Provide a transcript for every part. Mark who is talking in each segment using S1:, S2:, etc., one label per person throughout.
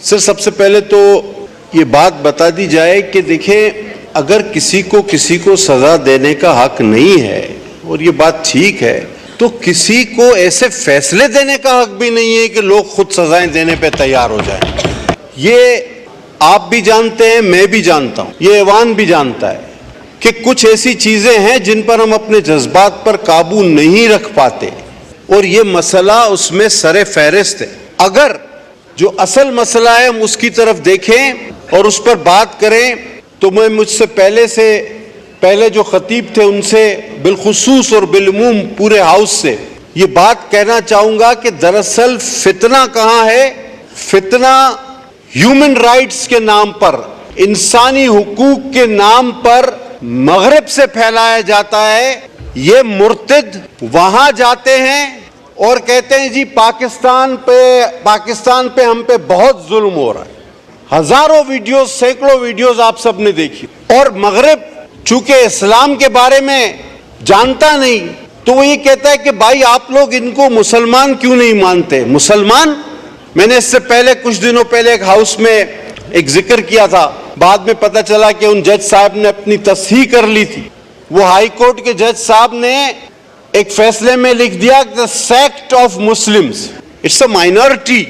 S1: سر سب سے پہلے تو یہ بات بتا دی جائے کہ دیکھیں اگر کسی کو سزا دینے کا حق نہیں ہے اور یہ بات ٹھیک ہے تو کسی کو ایسے فیصلے دینے کا حق بھی نہیں ہے کہ لوگ خود سزائیں دینے پہ تیار ہو جائیں. یہ آپ بھی جانتے ہیں, میں بھی جانتا ہوں, یہ ایوان بھی جانتا ہے کہ کچھ ایسی چیزیں ہیں جن پر ہم اپنے جذبات پر قابو نہیں رکھ پاتے اور یہ مسئلہ اس میں سر فہرست ہے. اگر جو اصل مسئلہ ہے ہم اس کی طرف دیکھیں اور اس پر بات کریں تو میں مجھ سے پہلے جو خطیب تھے ان سے بالخصوص اور بالعموم پورے ہاؤس سے یہ بات کہنا چاہوں گا کہ دراصل فتنہ کہاں ہے؟ فتنہ ہیومن رائٹس کے نام پر, انسانی حقوق کے نام پر مغرب سے پھیلایا جاتا ہے. یہ مرتد وہاں جاتے ہیں اور کہتے ہیں جی پاکستان پہ ہم پہ بہت ظلم ہو رہا ہے. ہزاروں ویڈیوز, سینکڑوں ویڈیوز آپ سب نے دیکھی. اور مغرب چونکہ اسلام کے بارے میں جانتا نہیں تو وہ یہ کہتا ہے کہ بھائی آپ لوگ ان کو مسلمان کیوں نہیں مانتے؟ مسلمان, میں نے اس سے پہلے کچھ دنوں پہلے ایک ہاؤس میں ایک ذکر کیا تھا, بعد میں پتہ چلا کہ ان جج صاحب نے اپنی تصحیح کر لی تھی. وہ ہائی کورٹ کے جج صاحب نے ایک فیصلے میں لکھ دیا the sect of Muslims it's a minority.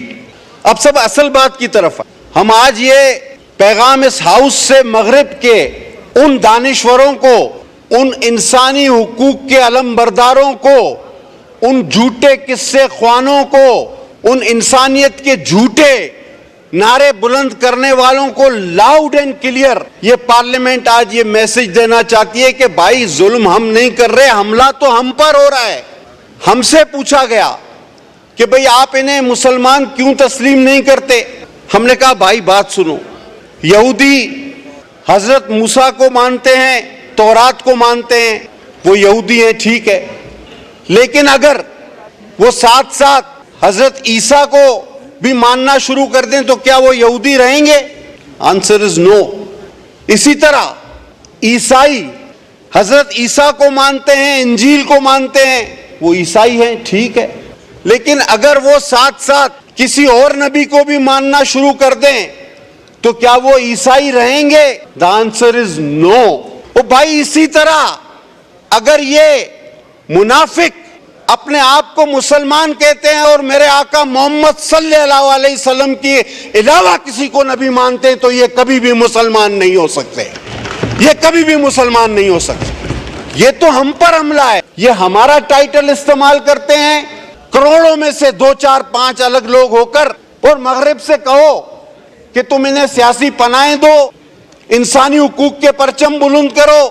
S1: اب سب اصل بات کی طرف ہے. ہم آج یہ پیغام اس ہاؤس سے مغرب کے ان دانشوروں کو, ان انسانی حقوق کے علمبرداروں کو, ان جھوٹے قصے خوانوں کو, ان انسانیت کے جھوٹے نعرے بلند کرنے والوں کو لاؤڈ اینڈ کلیئر یہ پارلیمنٹ آج یہ میسج دینا چاہتی ہے کہ بھائی ظلم ہم نہیں کر رہے, حملہ تو ہم پر ہو رہا ہے. ہم سے پوچھا گیا کہ بھئی آپ انہیں مسلمان کیوں تسلیم نہیں کرتے؟ ہم نے کہا بھائی بات سنو, یہودی حضرت موسیٰ کو مانتے ہیں, تورات کو مانتے ہیں, وہ یہودی ہیں ٹھیک ہے, لیکن اگر وہ ساتھ ساتھ حضرت عیسیٰ کو بھی ماننا شروع کر دیں تو کیا وہ یہودی رہیں گے؟ آنسر از نو. اسی طرح عیسائی حضرت عیسیٰ کو مانتے ہیں, انجیل کو مانتے ہیں, وہ عیسائی ہیں ٹھیک ہے, لیکن اگر وہ ساتھ ساتھ کسی اور نبی کو بھی ماننا شروع کر دیں تو کیا وہ عیسائی رہیں گے؟ The answer is no. وہ بھائی اسی طرح اگر یہ منافق اپنے آپ کو مسلمان کہتے ہیں اور میرے آقا محمد صلی اللہ علیہ وسلم کی علاوہ کسی کو نبی مانتے ہیں تو یہ کبھی بھی مسلمان نہیں ہو سکتے, یہ کبھی بھی مسلمان نہیں ہو سکتے. یہ تو ہم پر حملہ ہے. یہ ہمارا ٹائٹل استعمال کرتے ہیں کروڑوں میں سے 2 4 5 الگ لوگ ہو کر, اور مغرب سے کہو کہ تم انہیں سیاسی پناہیں دو, انسانی حقوق کے پرچم بلند کرو.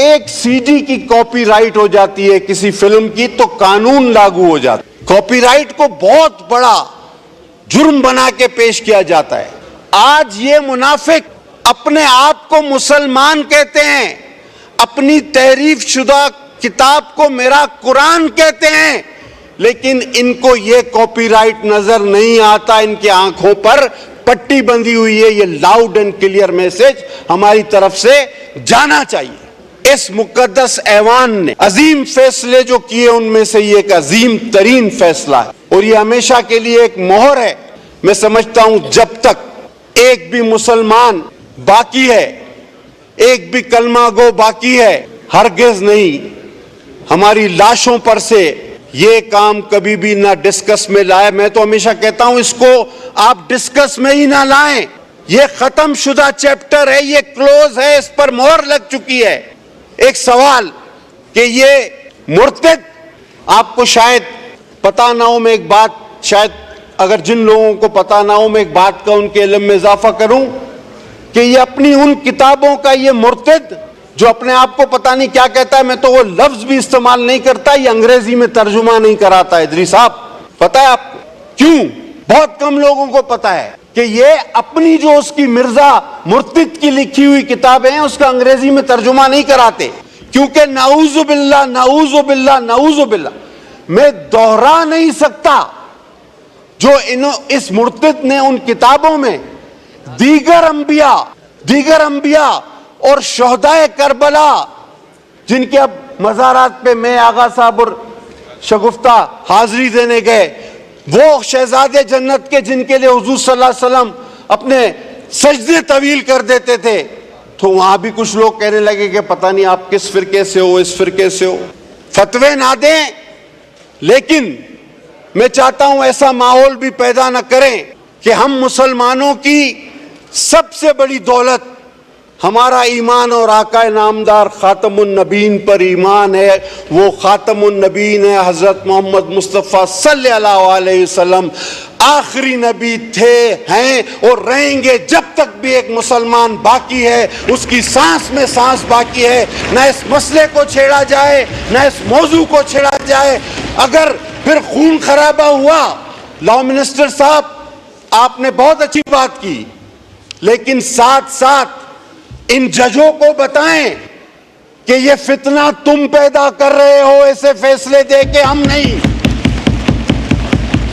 S1: ایک سی ڈی کی کاپی رائٹ ہو جاتی ہے کسی فلم کی تو قانون لاگو ہو جاتا ہے. کاپی رائٹ کو بہت بڑا جرم بنا کے پیش کیا جاتا ہے. آج یہ منافق اپنے آپ کو مسلمان کہتے ہیں, اپنی تحریف شدہ کتاب کو میرا قرآن کہتے ہیں, لیکن ان کو یہ کاپی رائٹ نظر نہیں آتا. ان کی آنکھوں پر پٹی بندھی ہوئی ہے. یہ لاؤڈ اینڈ کلیئر میسج ہماری طرف سے جانا چاہیے. اس مقدس ایوان نے عظیم فیصلے جو کیے ان میں سے یہ ایک عظیم ترین فیصلہ ہے اور یہ ہمیشہ کے لیے ایک مہر ہے. میں سمجھتا ہوں جب تک ایک بھی مسلمان باقی ہے, ایک بھی کلمہ گو باقی ہے, ہرگز نہیں ہماری لاشوں پر سے یہ کام کبھی بھی نہ ڈسکس میں لائے. میں تو ہمیشہ کہتا ہوں اس کو آپ ڈسکس میں ہی نہ لائیں. یہ ختم شدہ چیپٹر ہے, یہ کلوز ہے, اس پر مہر لگ چکی ہے. ایک سوال کہ یہ مرتد, آپ کو شاید پتا نہ ہو, میں ایک بات شاید اگر جن لوگوں کو پتا نہ ہو میں ایک بات کا ان کے علم میں اضافہ کروں کہ یہ اپنی ان کتابوں کا یہ مرتد جو اپنے آپ کو پتا نہیں کیا کہتا ہے, میں تو وہ لفظ بھی استعمال نہیں کرتا, یہ انگریزی میں ترجمہ نہیں کراتا. ادریس صاحب پتا ہے آپ کیوں؟ بہت کم لوگوں کو پتا ہے کہ یہ اپنی جو اس کی مرزا مرتد کی لکھی ہوئی کتابیں ہیں اس کا انگریزی میں ترجمہ نہیں کراتے, کیونکہ نعوذ باللہ نعوذ باللہ نعوذ باللہ میں دوہرا نہیں سکتا جو اس مرتد نے ان کتابوں میں دیگر انبیاء اور شہدائے کربلا جن کے اب مزارات پہ میں آغا صاحب اور شگفتہ حاضری دینے گئے, وہ شہزادے جنت کے جن کے لیے حضور صلی اللہ علیہ وسلم اپنے سجدے طویل کر دیتے تھے، تو وہاں بھی کچھ لوگ کہنے لگے کہ پتہ نہیں آپ کس فرقے سے ہو، اس فرقے سے ہو. فتوے نہ دیں، لیکن میں چاہتا ہوں ایسا ماحول بھی پیدا نہ کریں کہ ہم مسلمانوں کی سب سے بڑی دولت ہمارا ایمان اور آقا نامدار خاتم النبیین پر ایمان ہے. وہ خاتم النبیین ہے حضرت محمد مصطفیٰ صلی اللہ علیہ وسلم. آخری نبی تھے، ہیں اور رہیں گے جب تک بھی ایک مسلمان باقی ہے، اس کی سانس میں سانس باقی ہے. نہ اس مسئلے کو چھیڑا جائے، نہ اس موضوع کو چھیڑا جائے. اگر پھر خون خرابہ ہوا، لاء منسٹر صاحب آپ نے بہت اچھی بات کی، لیکن ساتھ ساتھ ان ججوں کو بتائیں کہ یہ فتنہ تم پیدا کر رہے ہو، ایسے فیصلے دے کے ہم نہیں.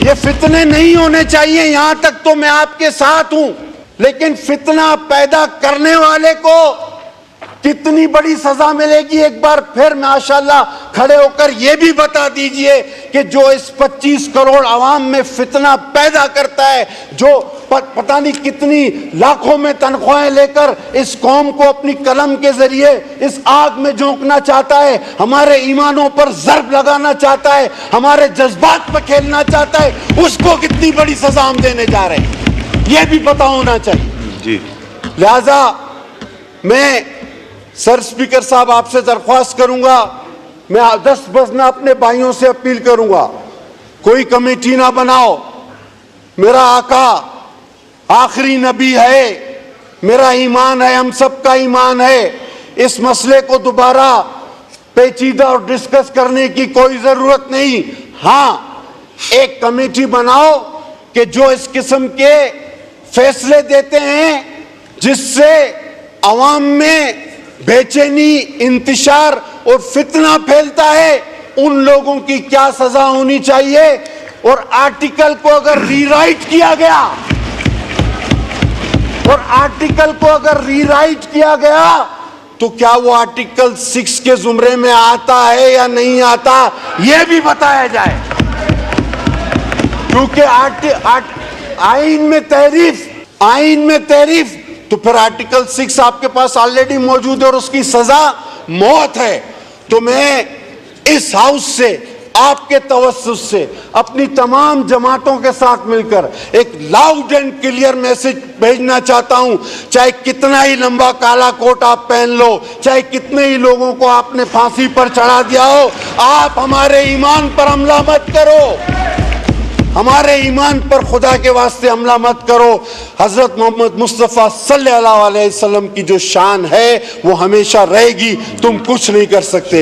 S1: یہ فتنے نہیں ہونے چاہیے، یہاں تک تو میں آپ کے ساتھ ہوں، لیکن فتنہ پیدا کرنے والے کو کتنی بڑی سزا ملے گی؟ ایک بار پھر ماشاءاللہ کھڑے ہو کر یہ بھی بتا دیجئے کہ جو اس 25 کروڑ عوام میں فتنہ پیدا کرتا ہے، جو پتہ نہیں کتنی لاکھوں میں تنخواہیں لے کر اس قوم کو اپنی قلم کے ذریعے اس آگ میں جھونکنا چاہتا ہے، ہمارے ایمانوں پر ضرب لگانا چاہتا ہے، ہمارے جذبات پر کھیلنا چاہتا ہے، اس کو کتنی بڑی سزا ہم دینے جا رہے ہیں، یہ بھی پتہ ہونا چاہیے. جی لہذا میں سر اسپیکر صاحب آپ سے درخواست کروں گا، میں 10 بز نہ اپنے بھائیوں سے اپیل کروں گا، کوئی کمیٹی نہ بناؤ. میرا آقا آخری نبی ہے، میرا ایمان ہے، ہم سب کا ایمان ہے. اس مسئلے کو دوبارہ پیچیدہ اور ڈسکس کرنے کی کوئی ضرورت نہیں. ہاں ایک کمیٹی بناؤ کہ جو اس قسم کے فیصلے دیتے ہیں جس سے عوام میں بے چینی، انتشار اور فتنہ پھیلتا ہے، ان لوگوں کی کیا سزا ہونی چاہیے. اور آرٹیکل کو اگر ری رائٹ کیا گیا، تو کیا وہ آرٹیکل 6 کے زمرے میں آتا ہے یا نہیں آتا، یہ بھی بتایا جائے. کیونکہ آئین میں تحریف تو پھر آرٹیکل 6 آپ کے پاس آلریڈی موجود ہے اور اس کی سزا موت ہے. تو میں اس ہاؤس سے، آپ کے توسط سے، اپنی تمام جماعتوں کے ساتھ مل کر ایک لاؤڈ اینڈ کلیئر میسج بھیجنا چاہتا ہوں. چاہے کتنا ہی لمبا کالا کوٹ آپ پہن لو، چاہے کتنے ہی لوگوں کو آپ نے پھانسی پر چڑھا دیا ہو، آپ ہمارے ایمان پر حملہ مت کرو، ہمارے ایمان پر خدا کے واسطے حملہ مت کرو. حضرت محمد مصطفیٰ صلی اللہ علیہ وسلم کی جو شان ہے وہ ہمیشہ رہے گی، تم کچھ نہیں کر سکتے.